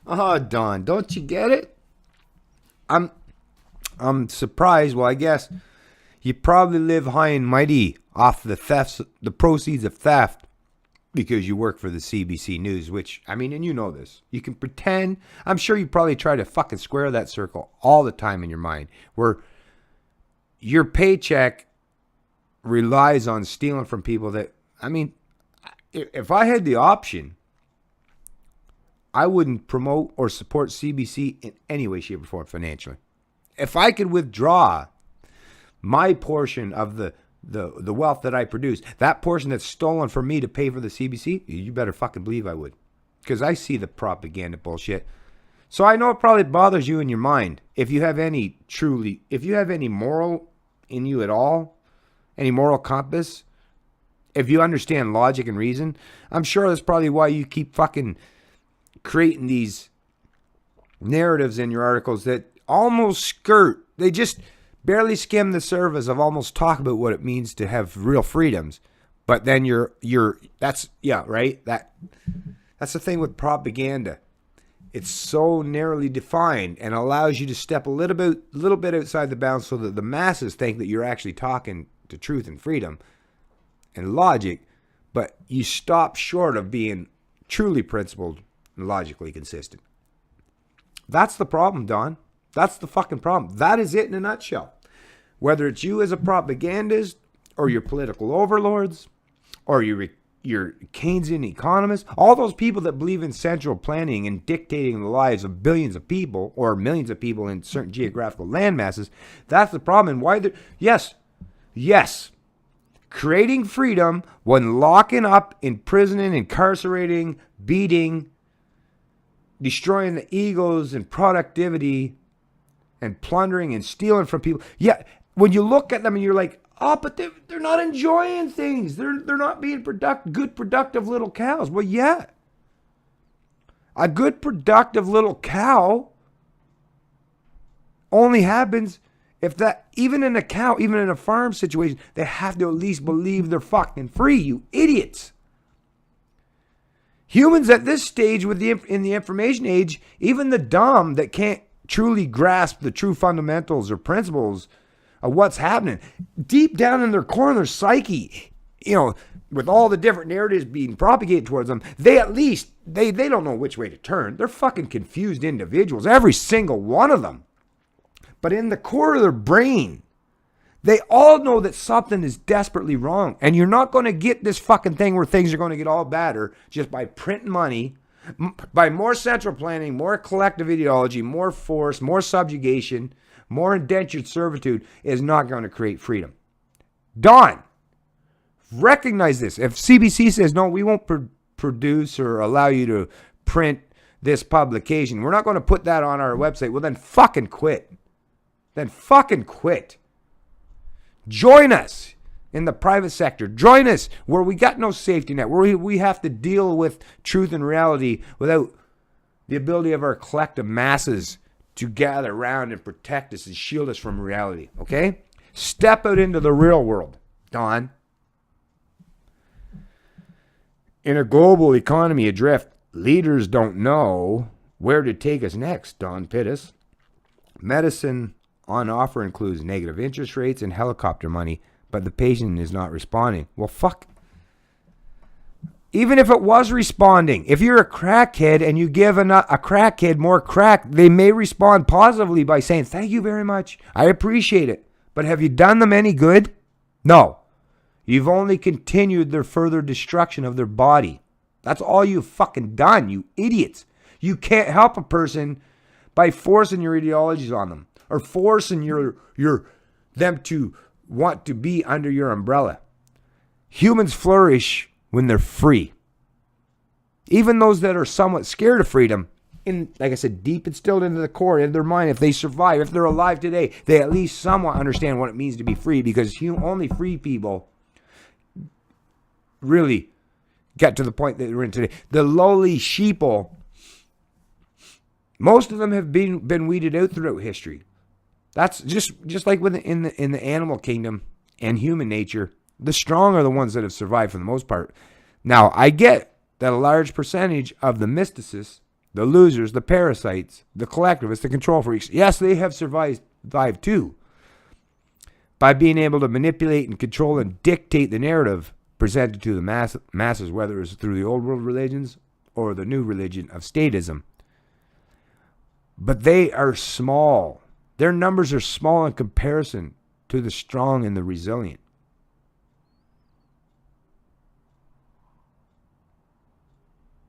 Oh, Don, don't you get it? I'm I'm surprised. Well, I guess you probably live high and mighty off the proceeds of theft because you work for the CBC News, which, I mean, and you know this. You can pretend. I'm sure you probably try to fucking square that circle all the time in your mind where your paycheck relies on stealing from people that, I mean, if I had the option, I wouldn't promote or support CBC in any way, shape, or form financially. If I could withdraw my portion of the wealth that I produce, that portion that's stolen from me to pay for the CBC, you better fucking believe I would. Because I see the propaganda bullshit. So I know it probably bothers you in your mind. If you have any moral in you at all, any moral compass, if you understand logic and reason, I'm sure that's probably why you keep fucking creating these narratives in your articles that almost skirt, they just barely skim the surface of almost talk about what it means to have real freedoms. But then that's the thing with propaganda. It's so narrowly defined and allows you to step a little bit outside the bounds so that the masses think that you're actually talking to truth and freedom and logic, but you stop short of being truly principled and logically consistent. That's the problem, Don. That's the fucking problem. That is it in a nutshell. Whether it's you as a propagandist or your political overlords or your Keynesian economists, all those people that believe in central planning and dictating the lives of billions of people or millions of people in certain geographical land masses, that's the problem. And why yes, creating freedom when locking up, imprisoning, incarcerating, beating, destroying the egos and productivity and plundering and stealing from people. Yeah, when you look at them and you're like, oh, but they're not enjoying things. They're not being good, productive little cows. Well, yeah. A good, productive little cow only happens if that, even in a farm situation, they have to at least believe they're fucking free, you idiots. Humans at this stage in the information age, even the dumb that can't truly grasp the true fundamentals or principles of what's happening, deep down in their core, in their psyche, with all the different narratives being propagated towards them, they at least, they don't know which way to turn. They're fucking confused individuals, every single one of them. But in the core of their brain, they all know that something is desperately wrong. And you're not going to get this fucking thing where things are going to get all better just by printing money, by more central planning, more collective ideology, more force, more subjugation, more indentured servitude is not going to create freedom. Don, recognize this. If CBC says, no, we won't produce or allow you to print this publication, we're not going to put that on our website, well, then fucking quit. Join us in the private sector. Join us where we got no safety net, where we have to deal with truth and reality without the ability of our collective masses to gather around and protect us and shield us from reality. Okay? Step out into the real world, Don. In a global economy adrift, leaders don't know where to take us next, Don Pittis. Medicine on offer includes negative interest rates and helicopter money, but the patient is not responding. Well, fuck. Even if it was responding, if you're a crackhead and you give a crackhead more crack, they may respond positively by saying, thank you very much, I appreciate it. But have you done them any good? No. You've only continued their further destruction of their body. That's all you've fucking done, you idiots. You can't help a person by forcing your ideologies on them or forcing them to want to be under your umbrella. Humans flourish when they're free. Even those that are somewhat scared of freedom, like I said, deep instilled into the core, in their mind, if they survive, if they're alive today, they at least somewhat understand what it means to be free, because only free people really get to the point that we're in today. The lowly sheeple, most of them have been weeded out throughout history. That's just like in the animal kingdom and human nature. The strong are the ones that have survived for the most part. Now, I get that a large percentage of the mysticists the losers, the parasites, the collectivists, the control freaks. Yes, they have survived too. By being able to manipulate and control and dictate the narrative presented to the masses, whether it's through the old world religions or the new religion of statism. But they are small. Their numbers are small in comparison to the strong and the resilient.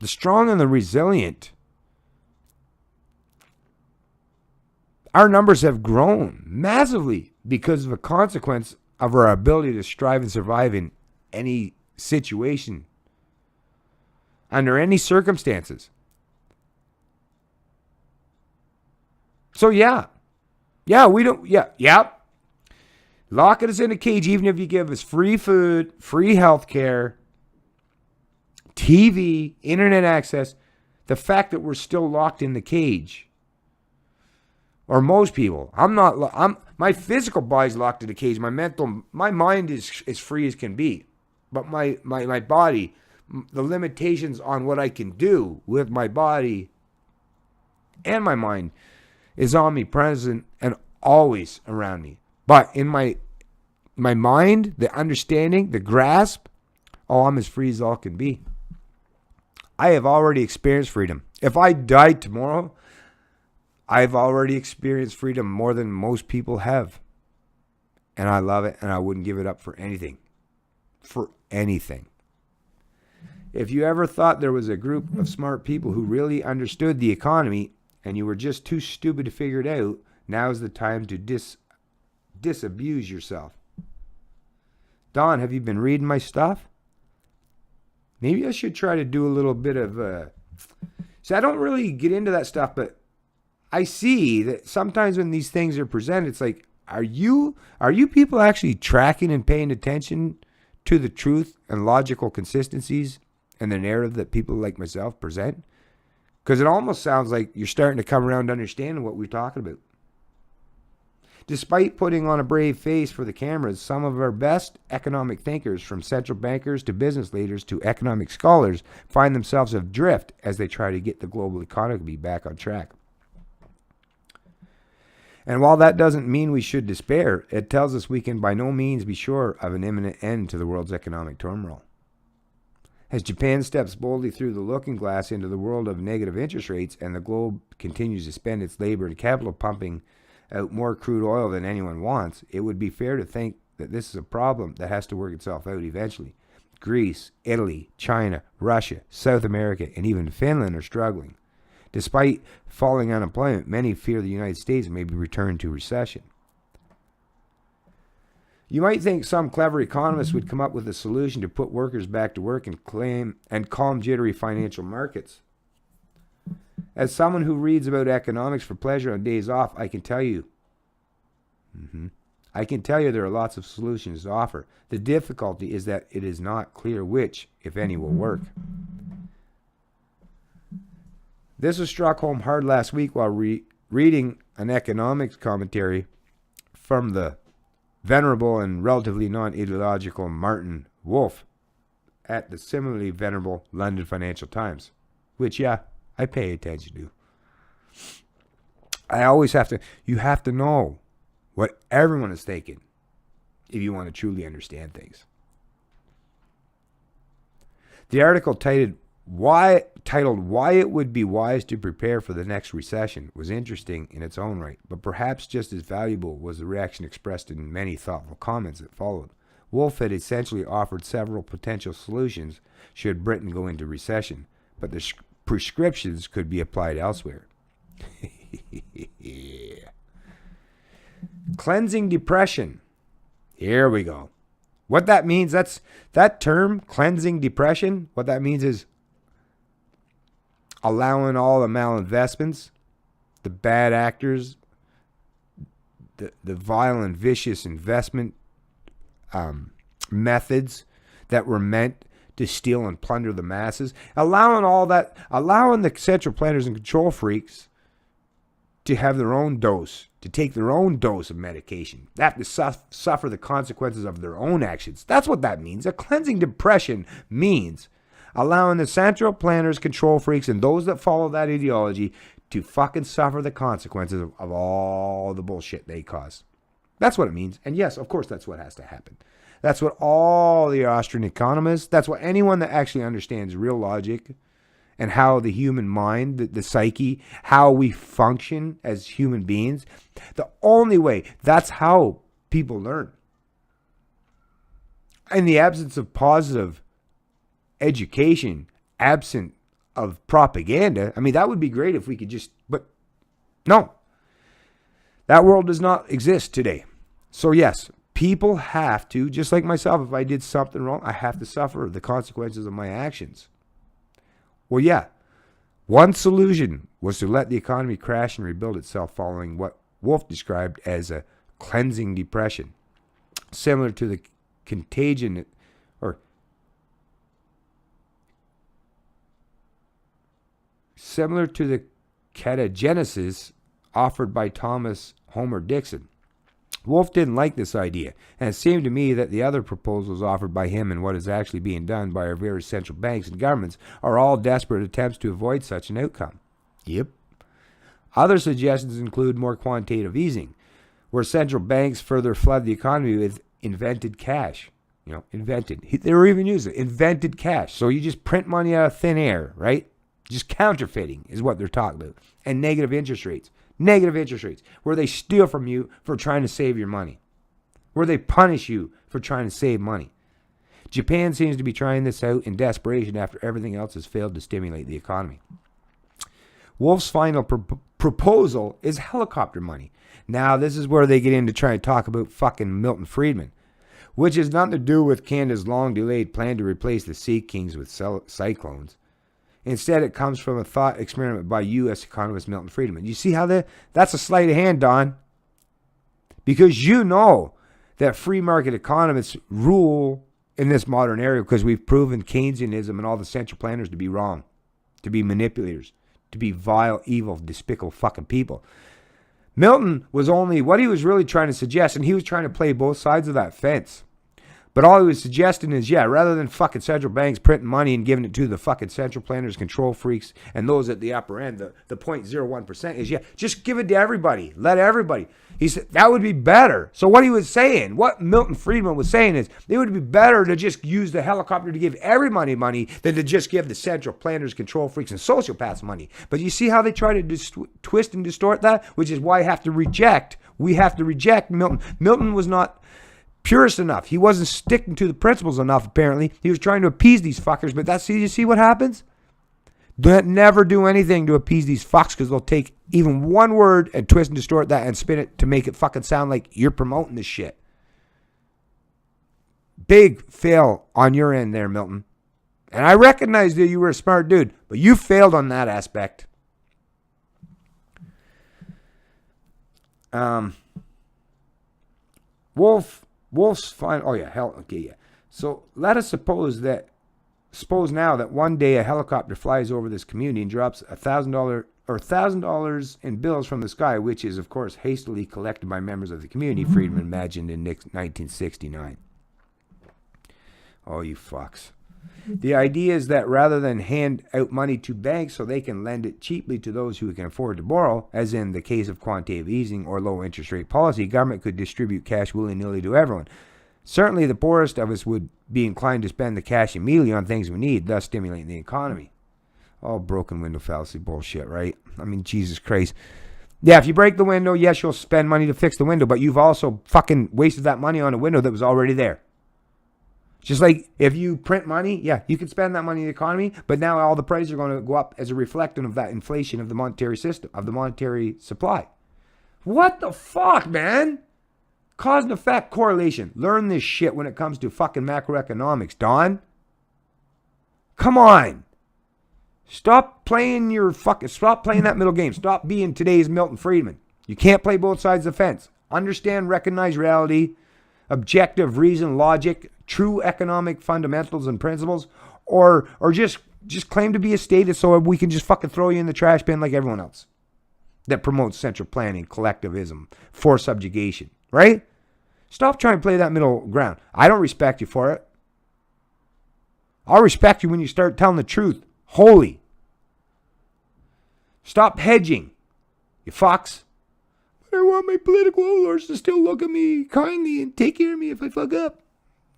The strong and the resilient, our numbers have grown massively because of a consequence of our ability to strive and survive in any situation, under any circumstances. So lock us in a cage, even if you give us free food, free health care, TV, internet access. The fact that we're still locked in the cage, or most people, my physical body's locked in the cage. My mind is as free as can be, but my body, the limitations on what I can do with my body and my mind is omnipresent and always around me. But in my mind, the understanding, the grasp, I'm as free as all can be. I have already experienced freedom. If I died tomorrow, I've already experienced freedom more than most people have. And I love it, and I wouldn't give it up for anything. For anything. If you ever thought there was a group of smart people who really understood the economy and you were just too stupid to figure it out, now's the time to disabuse yourself. Don, have you been reading my stuff? Maybe I should try to do a little bit of... See, I don't really get into that stuff, but I see that sometimes when these things are presented, it's like, are you people actually tracking and paying attention to the truth and logical consistencies and the narrative that people like myself present? Because it almost sounds like you're starting to come around to understanding what we're talking about. Despite putting on a brave face for the cameras, some of our best economic thinkers, from central bankers to business leaders to economic scholars, find themselves adrift as they try to get the global economy back on track. And while that doesn't mean we should despair, it tells us we can by no means be sure of an imminent end to the world's economic turmoil. As Japan steps boldly through the looking glass into the world of negative interest rates and the globe continues to spend its labor and capital pumping out more crude oil than anyone wants, it would be fair to think that this is a problem that has to work itself out eventually. Greece, Italy, China, Russia, South America, and even Finland are struggling. Despite falling unemployment, many fear the United States may be returned to recession. You might think some clever economists would come up with a solution to put workers back to work and calm jittery financial markets. As someone who reads about economics for pleasure on days off, I can tell you there are lots of solutions to offer. The difficulty is that it is not clear which, if any, will work. This was struck home hard last week while reading an economics commentary from the venerable and relatively non-ideological Martin Wolf at the similarly venerable London Financial Times, which, I pay attention to. You have to know what everyone is thinking if you want to truly understand things. The article titled Why It Would Be Wise to Prepare for the Next Recession was interesting in its own right, but perhaps just as valuable was the reaction expressed in many thoughtful comments that followed. Wolf had essentially offered several potential solutions should Britain go into recession, but the prescriptions could be applied elsewhere. Cleansing depression. Here we go. What that means, that term, cleansing depression, what that means is allowing all the malinvestments, the bad actors, the vile and vicious investment methods that were meant to steal and plunder the masses, allowing the central planners and control freaks to have their own dose, to take their own dose of medication. They have to suffer the consequences of their own actions. That's what that means. A cleansing depression means allowing the central planners, control freaks, and those that follow that ideology to fucking suffer the consequences of all the bullshit they caused. That's what it means. And yes, of course, that's what has to happen. That's what all the Austrian economists, that's what anyone that actually understands real logic and how the human mind, the psyche, how we function as human beings, the only way, that's how people learn. In the absence of positive education, absent of propaganda, I mean, that would be great if we could just, but no. That world does not exist today. So yes, people have to, just like myself, if I did something wrong, I have to suffer the consequences of my actions. Well, yeah, one solution was to let the economy crash and rebuild itself following what Wolf described as a cleansing depression, similar to the contagion or similar to the ketogenesis offered by Thomas Homer Dixon. Wolf didn't like this idea, and it seemed to me that the other proposals offered by him and what is actually being done by our various central banks and governments are all desperate attempts to avoid such an outcome. Yep. Other suggestions include more quantitative easing, where central banks further flood the economy with invented cash. They were even using invented cash. So you just print money out of thin air, right? Just counterfeiting is what they're talking about. And negative interest rates, where they steal from you for trying to save your money, where they punish you for trying to save money. Japan seems to be trying this out in desperation after everything else has failed to stimulate the economy. Wolf's final proposal is helicopter money. Now, this is where they get in to try and talk about fucking Milton Friedman, which has nothing to do with Canada's long-delayed plan to replace the Sea Kings with cyclones. Instead, it comes from a thought experiment by U.S. economist Milton Friedman. You see how that's a sleight of hand, Don? Because you know that free market economists rule in this modern era because we've proven Keynesianism and all the central planners to be wrong, to be manipulators, to be vile, evil, despicable fucking people. Milton was only, what he was really trying to suggest, and he was trying to play both sides of that fence. But all he was suggesting is, yeah, rather than fucking central banks printing money and giving it to the fucking central planners, control freaks, and those at the upper end, the 0.01% is, yeah, just give it to everybody. Let everybody. He said that would be better. So what he was saying, what Milton Friedman was saying is, it would be better to just use the helicopter to give everybody money than to just give the central planners, control freaks, and sociopaths money. But you see how they try to twist and distort that? Which is why we have to reject Milton. Milton was not purist enough. He wasn't sticking to the principles enough, apparently. He was trying to appease these fuckers, but you see what happens? Never do anything to appease these fucks, because they'll take even one word and twist and distort that and spin it to make it fucking sound like you're promoting this shit. Big fail on your end there, Milton. And I recognize that you were a smart dude, but you failed on that aspect. Wolf's fine. Oh yeah, hell. Okay, yeah. So let us suppose now that one day a helicopter flies over this community and drops $1,000 in bills from the sky, which is of course hastily collected by members of the community. Friedman imagined in 1969. Oh, you fucks. The idea is that rather than hand out money to banks so they can lend it cheaply to those who can afford to borrow, as in the case of quantitative easing or low interest rate policy, government could distribute cash willy-nilly to everyone. Certainly the poorest of us would be inclined to spend the cash immediately on things we need, thus stimulating the economy. All broken window fallacy bullshit, right? I mean, Jesus Christ. Yeah, if you break the window, yes, you'll spend money to fix the window, but you've also fucking wasted that money on a window that was already there. Just like if you print money, yeah, you can spend that money in the economy, but now all the prices are going to go up as a reflection of that inflation of the monetary system, of the monetary supply. What the fuck, man? Cause and effect correlation. Learn this shit when it comes to fucking macroeconomics, Don. Come on. Stop playing that middle game. Stop being today's Milton Friedman. You can't play both sides of the fence. Understand, recognize reality, objective reason, logic, true economic fundamentals and principles, or just claim to be a statist so we can just fucking throw you in the trash bin like everyone else that promotes central planning, collectivism, forced subjugation, right? Stop trying to play that middle ground. I don't respect you for it. I'll respect you when you start telling the truth. Holy. Stop hedging, you fucks. I want my political overlords to still look at me kindly and take care of me if I fuck up.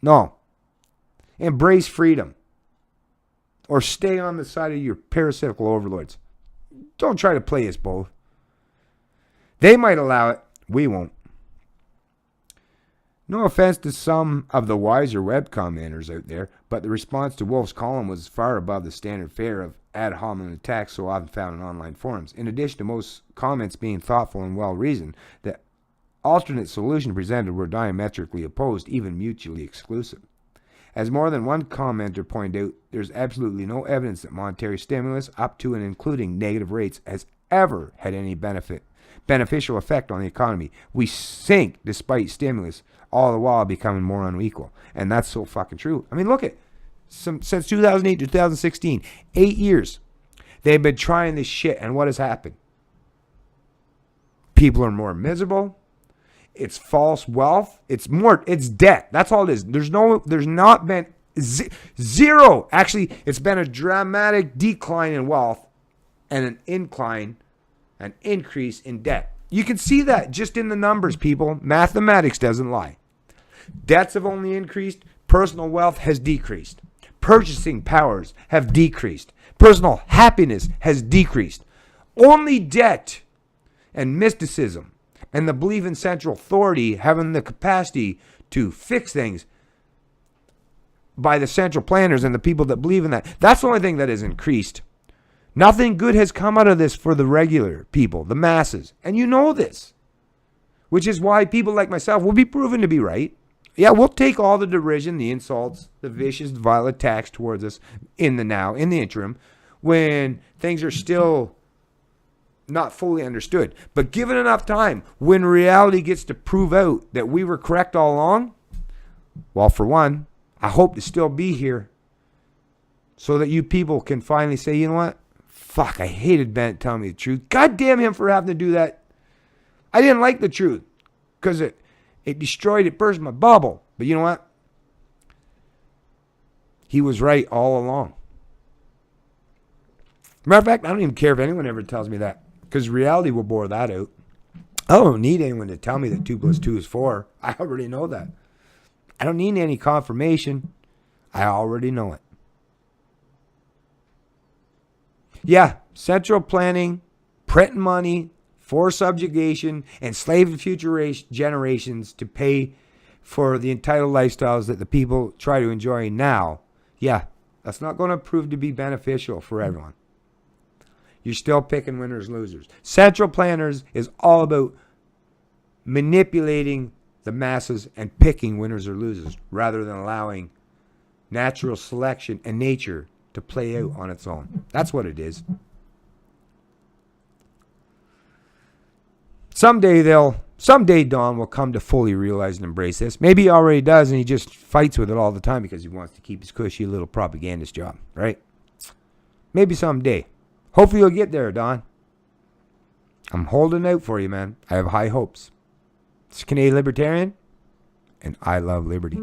No. Embrace freedom. Or stay on the side of your parasitical overlords. Don't try to play us both. They might allow it. We won't. No offense to some of the wiser web commenters out there, but the response to Wolf's column was far above the standard fare of ad hominem attacks so often found in online forums. In addition to most comments being thoughtful and well-reasoned, the alternate solution presented were diametrically opposed, even mutually exclusive. As more than one commenter pointed out, there's absolutely no evidence that monetary stimulus, up to and including negative rates, has ever had any beneficial effect on the economy. We sink despite stimulus, all the while becoming more unequal. And that's so fucking true. I mean, look at since 2008 to 2016, 8 years, they've been trying this shit, and what has happened? People are more miserable. It's false wealth. It's debt. That's all it is. There's not been zero. Actually, it's been a dramatic decline in wealth and an increase in debt. You can see that just in the numbers, people. Mathematics doesn't lie. Debts have only increased. Personal wealth has decreased. Purchasing powers have decreased. Personal happiness has decreased. Only debt and mysticism and the belief in central authority having the capacity to fix things by the central planners and the people that believe in that. That's the only thing that has increased. Nothing good has come out of this for the regular people, the masses. And you know this. Which is why people like myself will be proven to be right. Yeah, we'll take all the derision, the insults, the vicious, vile attacks towards us in the interim, when things are still not fully understood. But given enough time, when reality gets to prove out that we were correct all along, well, for one, I hope to still be here so that you people can finally say, you know what? Fuck, I hated Bennett telling me the truth. God damn him for having to do that. I didn't like the truth because it destroyed, it burst my bubble. But you know what? He was right all along. Matter of fact, I don't even care if anyone ever tells me that, because reality will bore that out. I don't need anyone to tell me that 2 + 2 is 4. I already know that. I don't need any confirmation. I already know it. Yeah, central planning, printing money, forced subjugation, enslaving future generations to pay for the entitled lifestyles that the people try to enjoy now. Yeah, that's not going to prove to be beneficial for everyone. You're still picking winners, losers. Central planners is all about manipulating the masses and picking winners or losers rather than allowing natural selection and nature to play out on its own. That's what it is. Someday Don will come to fully realize and embrace this. Maybe he already does, and he just fights with it all the time because he wants to keep his cushy little propagandist job, right? Maybe someday. Hopefully you'll get there, Don. I'm holding out for you, man. I have high hopes. It's Canadian Libertarian, and I love liberty.